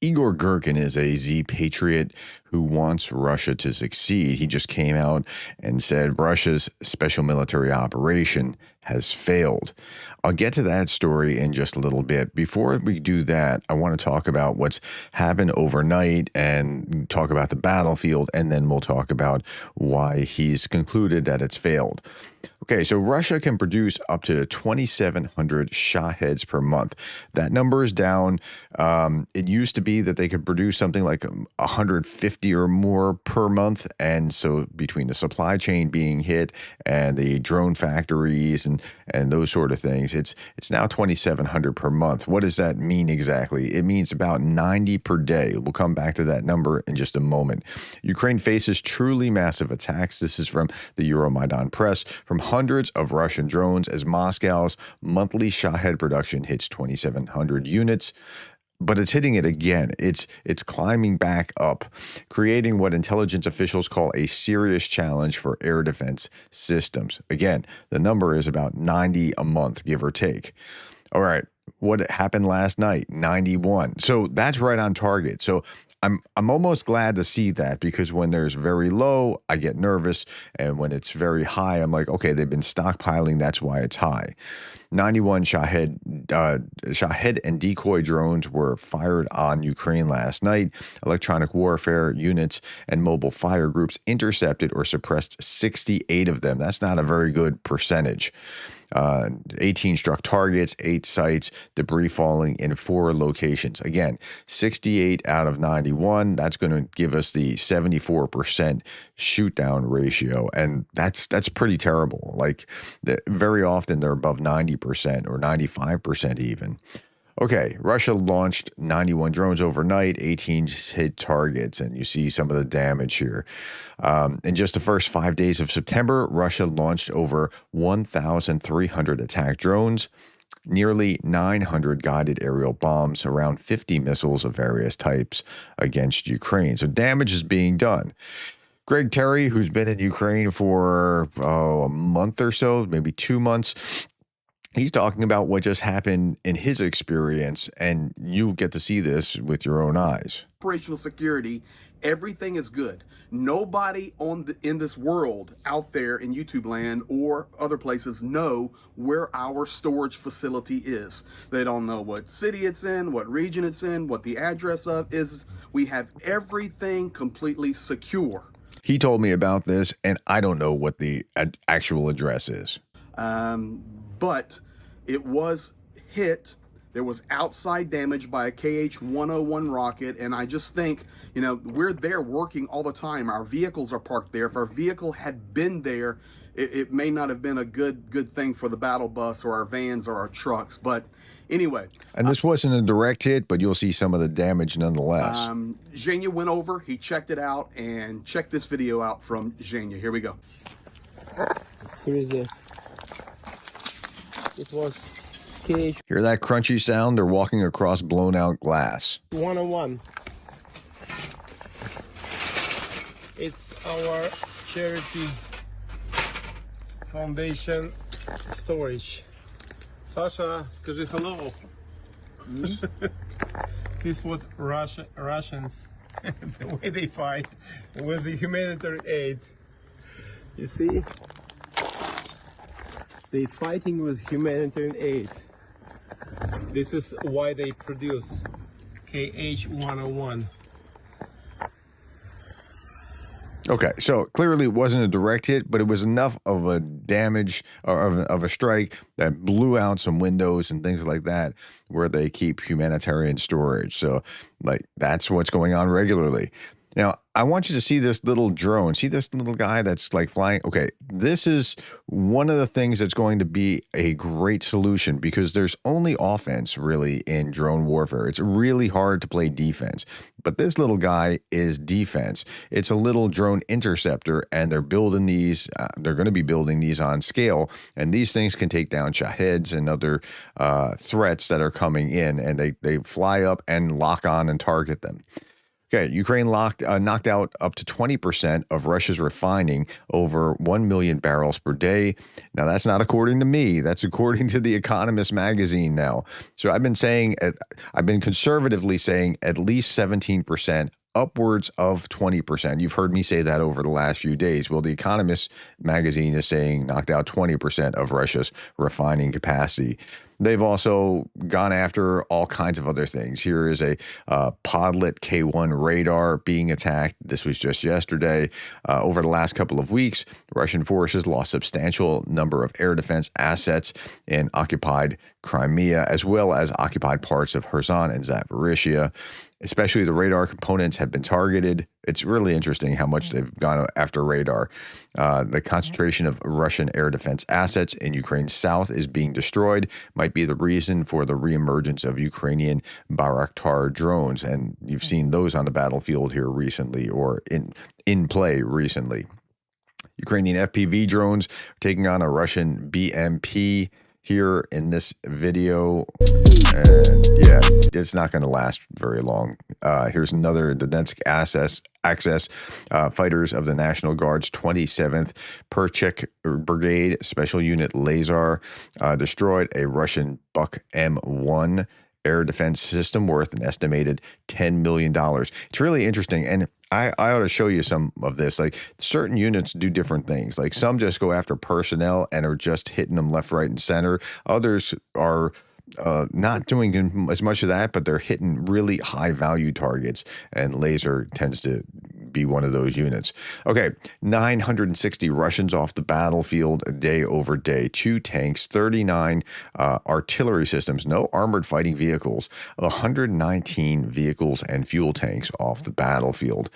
Igor Girkin is a Z-Patriot who wants Russia to succeed. He just came out and said Russia's special military operation has failed. I'll get to that story in just a little bit. Before we do that, I want to talk about what's happened overnight and talk about the battlefield, and then we'll talk about why he's concluded that it's failed. Okay, so Russia can produce up to 2,700 Shaheds per month. That number is down. It used to be that they could produce something like 150 or more per month. And so between the supply chain being hit and the drone factories and those sort of things, it's now 2,700 per month. What does that mean exactly? It means about 90 per day. We'll come back to that number in just a moment. Ukraine faces truly massive attacks. This is from the Euromaidan Press, from hundreds of Russian drones as Moscow's monthly Shahed production hits 2,700 units. But it's hitting it again. It's climbing back up, creating what intelligence officials call a serious challenge for air defense systems. Again, the number is about 90 a month, give or take. All right, what happened last night? 91. So that's right on target. So I'm almost glad to see that, because when there's very low, I get nervous, and when it's very high, I'm like, okay, they've been stockpiling. That's why it's high. 91 Shahed and decoy drones were fired on Ukraine last night. Electronic warfare units and mobile fire groups intercepted or suppressed 68 of them. That's not a very good percentage. 18 struck targets, 8 sites, debris falling in 4 locations. Again, 68 out of 91. That's going to give us the 74% shoot down ratio, and that's pretty terrible. Like, very often they're above 90% or 95% even. Okay, Russia launched 91 drones overnight, 18 hit targets, and you see some of the damage here. In just the first 5 days of September, Russia launched over 1,300 attack drones, nearly 900 guided aerial bombs, around 50 missiles of various types against Ukraine. So damage is being done. Greg Terry, who's been in Ukraine for a month or so, maybe 2 months, he's talking about what just happened in his experience, and you get to see this with your own eyes. Operational security, everything is good. Nobody in this world out there in YouTube land or other places know where our storage facility is. They don't know what city it's in, what region it's in, what the address of is. We have everything completely secure. He told me about this, and I don't know what the actual address is. But it was hit. There was outside damage by a KH-101 rocket, and I just think, you know, we're there working all the time. Our vehicles are parked there. If our vehicle had been there, it may not have been a good thing for the battle bus or our vans or our trucks. But anyway. And this wasn't a direct hit, but you'll see some of the damage nonetheless. Zhenya went over, he checked it out, and check this video out from Zhenya. Here we go. Here is it. It was KH. Hear that crunchy sound? They're walking across blown out glass. 101. It's our charity foundation storage. Sasha, скажи hello. This is what Russians, the way they fight with the humanitarian aid. You see? They're fighting with humanitarian aid. This is why they produce KH-101. Okay, so clearly it wasn't a direct hit, but it was enough of a damage or of a strike that blew out some windows and things like that where they keep humanitarian storage. So, like, that's what's going on regularly. Now, I want you to see this little drone. See this little guy that's like flying? Okay, this is one of the things that's going to be a great solution, because there's only offense really in drone warfare. It's really hard to play defense. But this little guy is defense. It's a little drone interceptor, and they're building these. They're going to be building these on scale, and these things can take down Shaheds and other threats that are coming in, and they fly up and lock on and target them. Okay, Ukraine knocked out up to 20% of Russia's refining, over 1 million barrels per day. Now, that's not according to me. That's according to The Economist magazine now. So I've been conservatively saying at least 17%, upwards of 20%. You've heard me say that over the last few days. Well, The Economist magazine is saying knocked out 20% of Russia's refining capacity. They've also gone after all kinds of other things. Here is a Podlet K1 radar being attacked. This was just yesterday. Over the last couple of weeks, Russian forces lost substantial number of air defense assets in occupied Crimea, as well as occupied parts of Kherson and Zaporizhia. Especially the radar components have been targeted. It's really interesting how much they've gone after radar. The concentration of Russian air defense assets in Ukraine's south is being destroyed, might be the reason for the reemergence of Ukrainian Bayraktar drones. And you've seen those on the battlefield here recently, or in play recently. Ukrainian FPV drones taking on a Russian BMP here in this video. And yeah, it's not going to last very long. Here's another Donetsk Access fighters of the National Guard's 27th Perchik Brigade Special Unit Lazar destroyed a Russian Buk M1 air defense system worth an estimated $10 million. It's really interesting. And I ought to show you some of this. Like, certain units do different things. Like, some just go after personnel and are just hitting them left, right, and center. Others are not doing as much of that, but they're hitting really high value targets, and laser tends to be one of those units. Okay, 960 Russians off the battlefield day over day, 2 tanks, 39 artillery systems, no armored fighting vehicles, 119 vehicles and fuel tanks off the battlefield.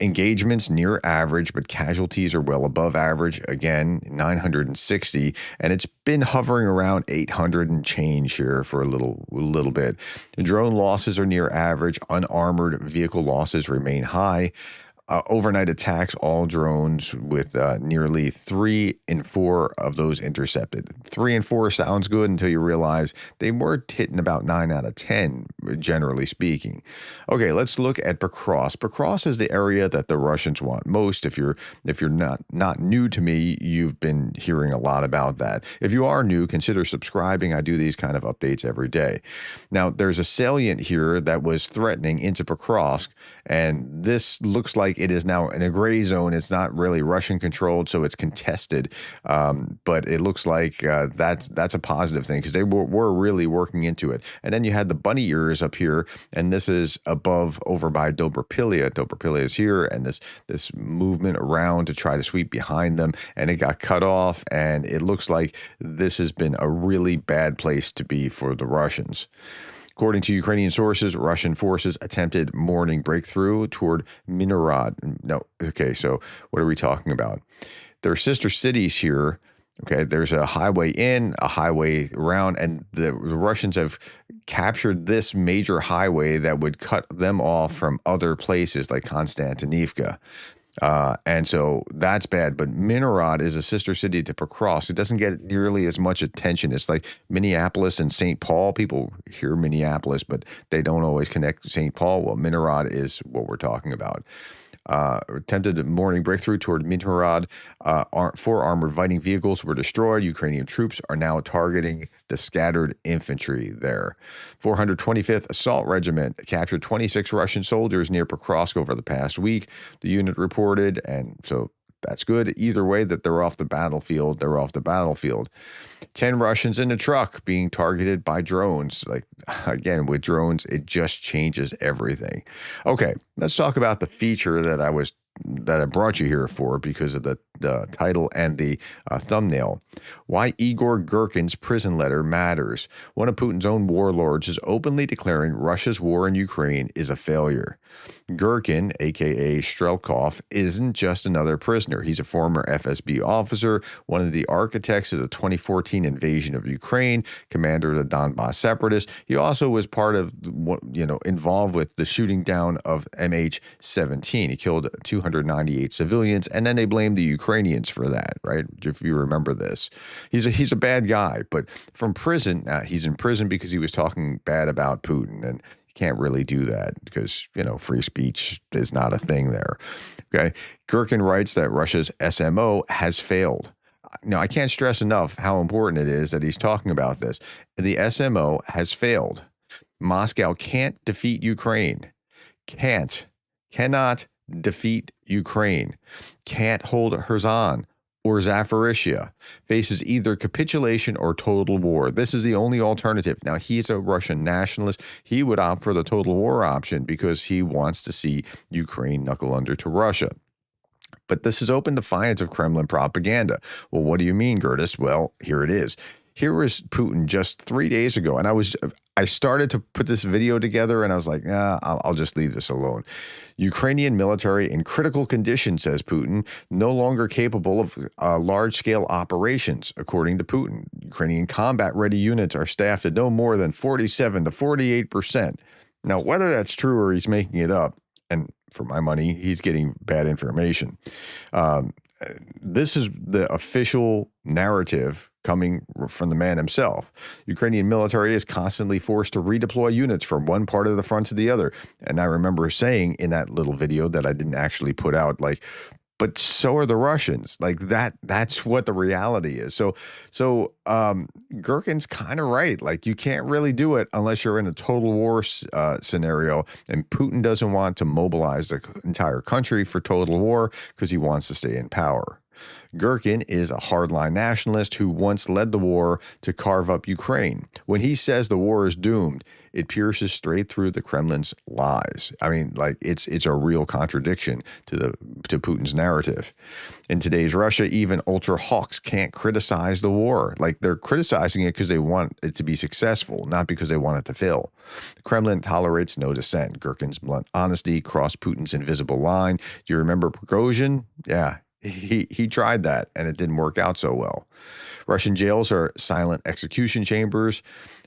Engagements near average, but casualties are well above average. Again, 960, and it's been hovering around 800 and change here for a little bit. The drone losses are near average. Unarmored vehicle losses remain high. Overnight attacks, all drones with nearly 3 in 4 of those intercepted. 3 in 4 sounds good until you realize they were hitting about 9 out of 10, generally speaking. Okay, let's look at Pokrovsk. Pokrovsk is the area that the Russians want most. If you're not new to me, you've been hearing a lot about that. If you are new, consider subscribing. I do these kind of updates every day. Now, there's a salient here that was threatening into Pokrovsk, and this looks like it is now in a gray zone. It's not really Russian controlled, so it's contested. But it looks like that's a positive thing, because they were really working into it. And then you had the bunny ears up here, and this is above over by Dobrapilya. Dobrapilya is here, and this movement around to try to sweep behind them, and it got cut off. And it looks like this has been a really bad place to be for the Russians. According to Ukrainian sources, Russian forces attempted morning breakthrough toward Minorod. No, okay, so what are we talking about? There are sister cities here. Okay, there's a highway in, a highway around, and the Russians have captured this major highway that would cut them off from other places like Konstantinivka. And so that's bad. But Minorod is a sister city to Pokrovsk. It doesn't get nearly as much attention. It's like Minneapolis and St. Paul. People hear Minneapolis, but they don't always connect St. Paul. Well, Minorod is what we're talking about. Attempted a morning breakthrough toward Minorod. 4 armored fighting vehicles were destroyed. Ukrainian troops are now targeting the scattered infantry there. 425th Assault Regiment captured 26 Russian soldiers near Pokrovsk over the past week, the unit reported, and so that's good. Either way that they're off the battlefield, they're off the battlefield. 10 Russians in a truck being targeted by drones. Like, again, with drones, it just changes everything. Okay, let's talk about the feature that I brought you here for, because of the title and the thumbnail. Why Igor Girkin's prison letter matters. One of Putin's own warlords is openly declaring Russia's war in Ukraine is a failure. Girkin, aka Strelkov, isn't just another prisoner. He's a former FSB officer, one of the architects of the 2014 invasion of Ukraine, commander of the Donbas separatists. He also was part of, involved with the shooting down of MH17. He killed 298 civilians, and then they blamed the Ukrainians for that, right? If you remember this. He's a bad guy, but from prison, he's in prison because he was talking bad about Putin, and Can't really do that because, free speech is not a thing there. Okay. Girkin writes that Russia's SMO has failed. Now, I can't stress enough how important it is that he's talking about this. The SMO has failed. Moscow can't defeat Ukraine. Cannot defeat Ukraine. Can't hold Kherson or Zaporizhia. Faces either capitulation or total war. This is the only alternative. Now, he's a Russian nationalist. He would opt for the total war option because he wants to see Ukraine knuckle under to Russia. But this is open defiance of Kremlin propaganda. Well, what do you mean, Gerdes? Well, here it is. Here was Putin just 3 days ago, and I started to put this video together, and I was like, I'll just leave this alone. Ukrainian military in critical condition, says Putin, no longer capable of large-scale operations, according to Putin. Ukrainian combat-ready units are staffed at no more than 47 to 48%. Now, whether that's true or he's making it up, and for my money, he's getting bad information. This is the official narrative coming from the man himself. Ukrainian military is constantly forced to redeploy units from one part of the front to the other. And I remember saying in that little video that I didn't actually put out, but so are the Russians. That's what the reality is. So Girkin's kind of right. You can't really do it unless you're in a total war scenario. And Putin doesn't want to mobilize the entire country for total war because he wants to stay in power. Girkin is a hardline nationalist who once led the war to carve up Ukraine. When he says the war is doomed, it pierces straight through the Kremlin's lies. I mean, it's a real contradiction to Putin's narrative. In today's Russia, even ultra hawks can't criticize the war. They're criticizing it because they want it to be successful, not because they want it to fail. The Kremlin tolerates no dissent. Girkin's blunt honesty crossed Putin's invisible line. Do you remember Prigozhin? Yeah. He tried that, and it didn't work out so well. Russian jails are silent execution chambers.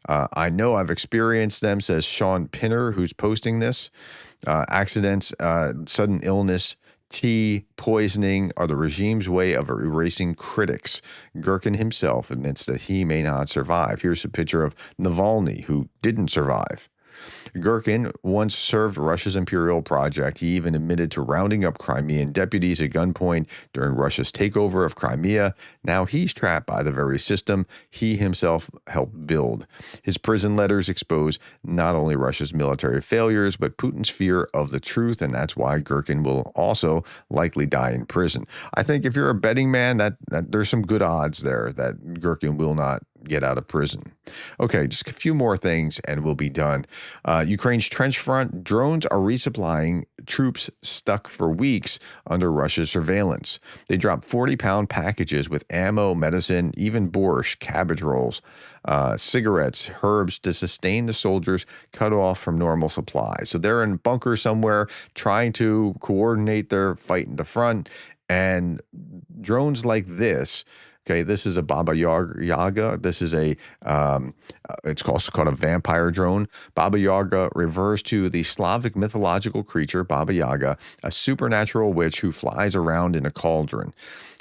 I know I've experienced them, says Sean Pinner, who's posting this. Accidents, sudden illness, tea, poisoning are the regime's way of erasing critics. Girkin himself admits that he may not survive. Here's a picture of Navalny, who didn't survive. Girkin once served Russia's imperial project. He even admitted to rounding up Crimean deputies at gunpoint during Russia's takeover of Crimea. Now he's trapped by the very system he himself helped build. His prison letters expose not only Russia's military failures, but Putin's fear of the truth, and that's why Girkin will also likely die in prison. I think if you're a betting man, that there's some good odds there that Girkin will not get out of prison. Okay, just a few more things and we'll be done. Ukraine's trench front, drones are resupplying troops stuck for weeks under Russia's surveillance. They dropped 40-pound packages with ammo, medicine, even borscht, cabbage rolls, cigarettes, herbs to sustain the soldiers cut off from normal supplies. So they're in bunkers somewhere trying to coordinate their fight in the front, and drones like this. Okay, this is a Baba Yaga. This is it's also called a vampire drone. Baba Yaga refers to the Slavic mythological creature Baba Yaga, a supernatural witch who flies around in a cauldron.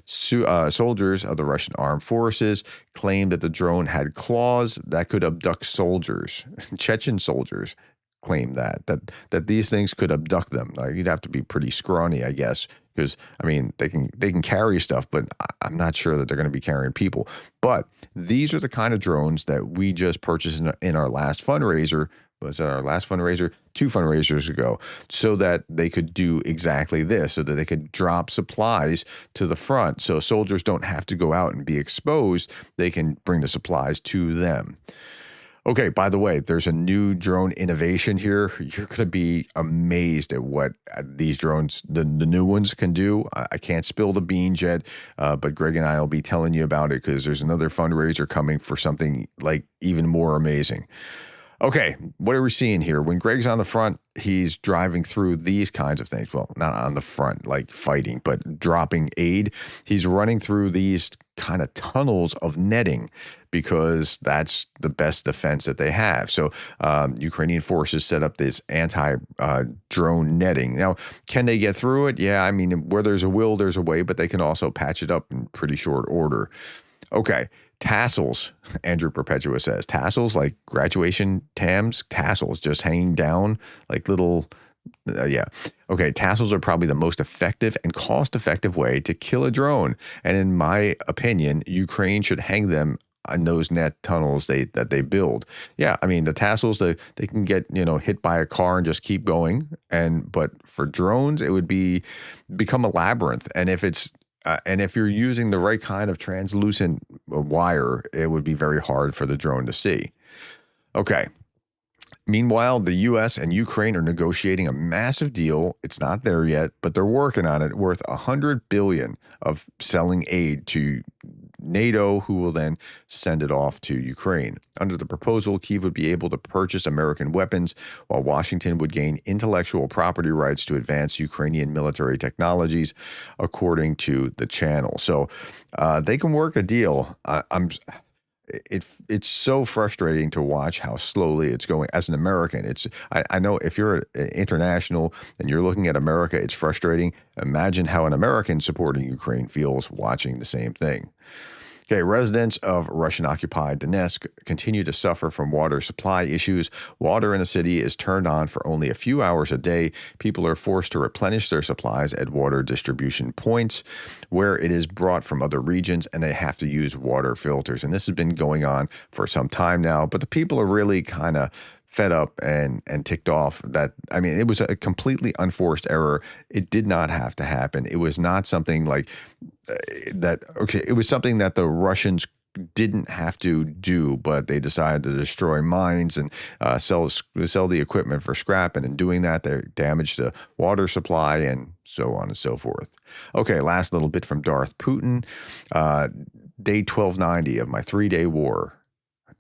Soldiers of the Russian armed forces claimed that the drone had claws that could abduct soldiers. Chechen soldiers claim that these things could abduct them. You'd have to be pretty scrawny, I guess, because they can carry stuff, but I'm not sure that they're going to be carrying people. But these are the kind of drones that we just purchased in our last fundraiser. Was it our last fundraiser? 2 fundraisers ago, so that they could do exactly this, so that they could drop supplies to the front. So soldiers don't have to go out and be exposed. They can bring the supplies to them. Okay, by the way, there's a new drone innovation here. You're going to be amazed at what these drones, the new ones, can do. I can't spill the beans yet, but Greg and I will be telling you about it because there's another fundraiser coming for something even more amazing. Okay, what are we seeing here? When Greg's on the front, he's driving through these kinds of things. Well, not on the front, like fighting, but dropping aid. He's running through these kind of tunnels of netting because that's the best defense that they have. So Ukrainian forces set up this anti-drone netting. Now, can they get through it? Yeah, where there's a will, there's a way, but they can also patch it up in pretty short order. Okay, tassels, Andrew Perpetua says. Tassels, like graduation tams, tassels just hanging down like little, yeah. Okay, tassels are probably the most effective and cost-effective way to kill a drone. And in my opinion, Ukraine should hang them on those net tunnels that they build. Yeah, I mean, the tassels, they can get, hit by a car and just keep going. But for drones, it would become a labyrinth. And if you're using the right kind of translucent wire, it would be very hard for the drone to see. Okay. Meanwhile, the U.S. and Ukraine are negotiating a massive deal. It's not there yet, but they're working on it, worth $100 billion of selling aid to NATO, who will then send it off to Ukraine. Under the proposal, Kyiv would be able to purchase American weapons, while Washington would gain intellectual property rights to advance Ukrainian military technologies, according to the channel. So they can work a deal. It's so frustrating to watch how slowly it's going. As an American, I know if you're international and you're looking at America, it's frustrating. Imagine how an American supporting Ukraine feels watching the same thing. Okay, residents of Russian-occupied Donetsk continue to suffer from water supply issues. Water in the city is turned on for only a few hours a day. People are forced to replenish their supplies at water distribution points where it is brought from other regions, and they have to use water filters. And this has been going on for some time now, but the people are really kind of fed up and ticked off that, I mean, it was a completely unforced error. It did not have to happen. It was not something like that. Okay, it was something that the Russians didn't have to do, but they decided to destroy mines and sell the equipment for scrap. And in doing that, they damaged the water supply and so on and so forth. Okay, last little bit from Darth Putin. Day 1290 of my 3-day war.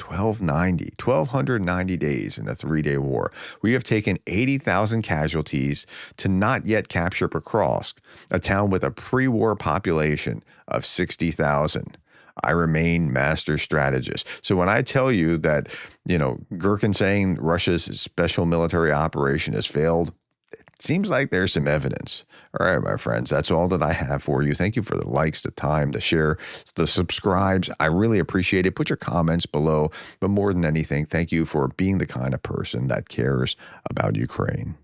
1,290 days in a 3-day war. We have taken 80,000 casualties to not yet capture Pokrovsk, a town with a pre-war population of 60,000. I remain master strategist. So when I tell you that, Girkin saying Russia's special military operation has failed, seems like there's some evidence. All right, my friends, that's all that I have for you. Thank you for the likes, the time, the share, the subscribes. I really appreciate it. Put your comments below. But more than anything, thank you for being the kind of person that cares about Ukraine.